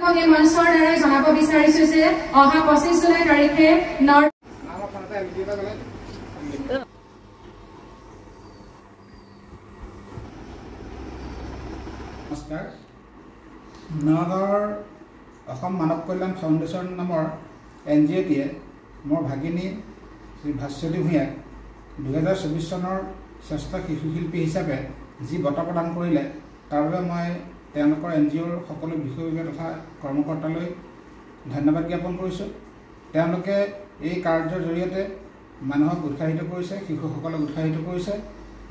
এই মঞ্চৰ দ্বাৰা জনাব বিচাৰিছো যে অহা 25 জুলাই তাৰিখে নমস্কাৰ নগাঁৱৰ অসম মানৱ কল্যাণ ফাউণ্ডেশ্যন নামৰ NGOটিয়ে মোৰ ভাগিনী শ্ৰী ভাস্বতী ভূঞাক 2024 চনৰ শ্ৰেষ্ঠ শিশু শিল্পী হিচাপে যি বঁটা প্ৰদান কৰিলে তাৰ বাবে মই তেওঁলোকৰ NGOৰ সকলো বিষয়ববীয়া তথা কৰ্মকৰ্তালৈ ধন্যবাদ জ্ঞাপন কৰিছোঁ। তেওঁলোকে এই কাৰ্যৰ জৰিয়তে মানুহক উৎসাহিত কৰিছে, শিশুসকলক উৎসাহিত কৰিছে।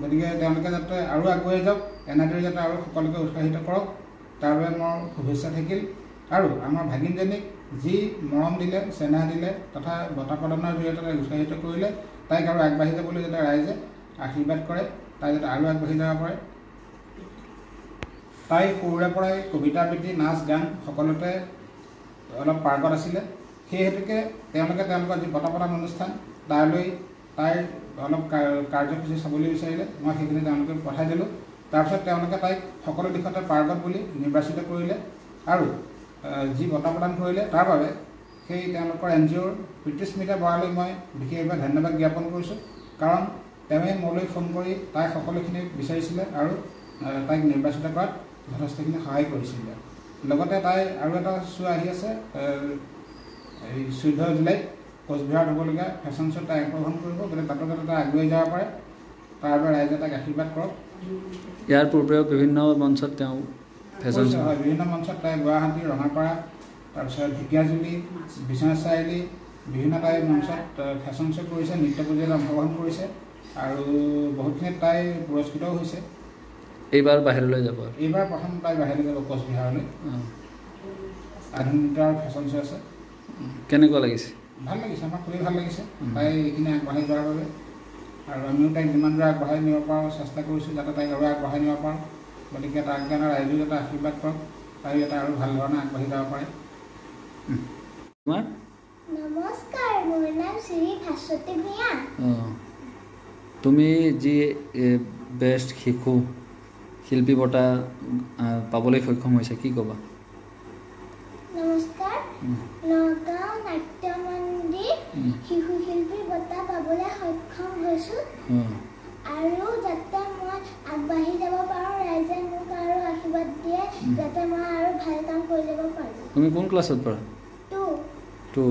গতিকে তেওঁলোকে যাতে আৰু আগুৱাই যাওক, এনেদৰে যাতে আৰু সকলোকে উৎসাহিত কৰক, তাৰ বাবে মোৰ শুভেচ্ছা থাকিল। আৰু আমাৰ ভাগিনজনীক যি মৰম দিলে, চেনেহ দিলে তথা বঁটা প্ৰদানৰ জৰিয়তে তাইক উৎসাহিত কৰিলে, তাইক আৰু আগবাঢ়ি যাবলৈ যাতে ৰাইজে আশীৰ্বাদ কৰে, তাই যাতে আৰু আগবাঢ়ি যাব পাৰে। তাই সৰুৰে পৰাই কবিতা আবৃত্তি, নাচ গান সকলোতে অলপ পাৰ্গত আছিলে। সেই হেতুকে তেওঁলোকৰ যি বঁটা প্ৰদান অনুষ্ঠান তালৈ তাইৰ অলপ কাৰ্যসূচী চাবলৈ বিচাৰিলে, মই সেইখিনি তেওঁলোকে পঠাই দিলোঁ। তাৰপিছত তেওঁলোকে তাইক সকলো দিশতে পাৰ্গত বুলি নিৰ্বাচিত কৰিলে আৰু যি বঁটা প্ৰদান কৰিলে তাৰ বাবে সেই তেওঁলোকৰ NGOৰ প্ৰীতিস্মিতা বৰালৈ মই বিশেষভাৱে ধন্যবাদ জ্ঞাপন কৰিছোঁ। কাৰণ তেওঁৱে মোলৈ ফোন কৰি তাই সকলোখিনি বিচাৰিছিলে আৰু তাইক নিৰ্বাচিত কৰাত যথেষ্টখিনি সহায় কৰিছিলে। লগতে তাই আৰু এটা শ্ব' আহি আছে, এই 14 জুলাইত কোচবিহাৰত হ'বলগীয়া ফেশ্বন শ্ব'ত তাই অংশগ্ৰহণ কৰিব। গতিকে তাতো যাতে তাই আগুৱাই যাব পাৰে, তাৰ বাবে ৰাইজে তাইক আশীৰ্বাদ কৰক। ইয়াৰ পূৰ্বেও বিভিন্ন মঞ্চত তেওঁ ফেশ্বন শ্ব' হয়, বিভিন্ন মঞ্চত তাই গুৱাহাটী, ৰঙাপাৰা, তাৰপিছত ঢেকীয়াজুলি, বিশ্বনাথ চাৰিআলি বিভিন্ন তাই মঞ্চত ফেশ্বন শ্ব' কৰিছে, নৃত্য প্ৰতিযোগিতাত অংশগ্ৰহণ কৰিছে আৰু বহুতখিনিত তাই পুৰস্কৃতও হৈছে। এইবাৰ বাহিৰলৈ যাব? এইবাৰ প্ৰথম তাই বাহিৰলৈ যাব, কোচবিহাৰলৈ। আধুনিক ফেশ্বন শ্ব' আছে। কেনেকুৱা লাগিছে? ভাল লাগিছে, আমাৰ খুবেই ভাল লাগিছে তাই এইখিনি আগবাঢ়ি যোৱাৰ বাবে। আৰু আমিও তাইক যিমান দূৰ আগবঢ়াই নিব পাৰোঁ চেষ্টা কৰিছোঁ, যাতে তাইক আৰু আগবঢ়াই নিব পাৰোঁ। গতিকে তাক কাৰণে ৰাইজেও যাতে আশীৰ্বাদ কৰক, তাই যাতে আৰু ভাল ধৰণে আগবাঢ়ি যাব পাৰে। নমস্কাৰ, মোৰ নাম শ্ৰী ভাস্বতী ভূঞা। তুমি যি বেষ্ট শিশু শিল্পী বঁটা পাবলৈ সক্ষম হৈছে, কি ক'বা? নমস্কাৰ, নগাঁও নাট্য মন্দিৰ শিশু শিল্পী বঁটা পাবলৈ সক্ষম হৈছোঁ আৰু যাতে মই আগবাঢ়ি যাব পাৰোঁ, ৰাইজে মোক আৰু আশীৰ্বাদ দিয়ে যাতে মই আৰু ভাল কাম কৰি যাব পাৰোঁ। তুমি কোন ক্লাছত পঢ়া? 2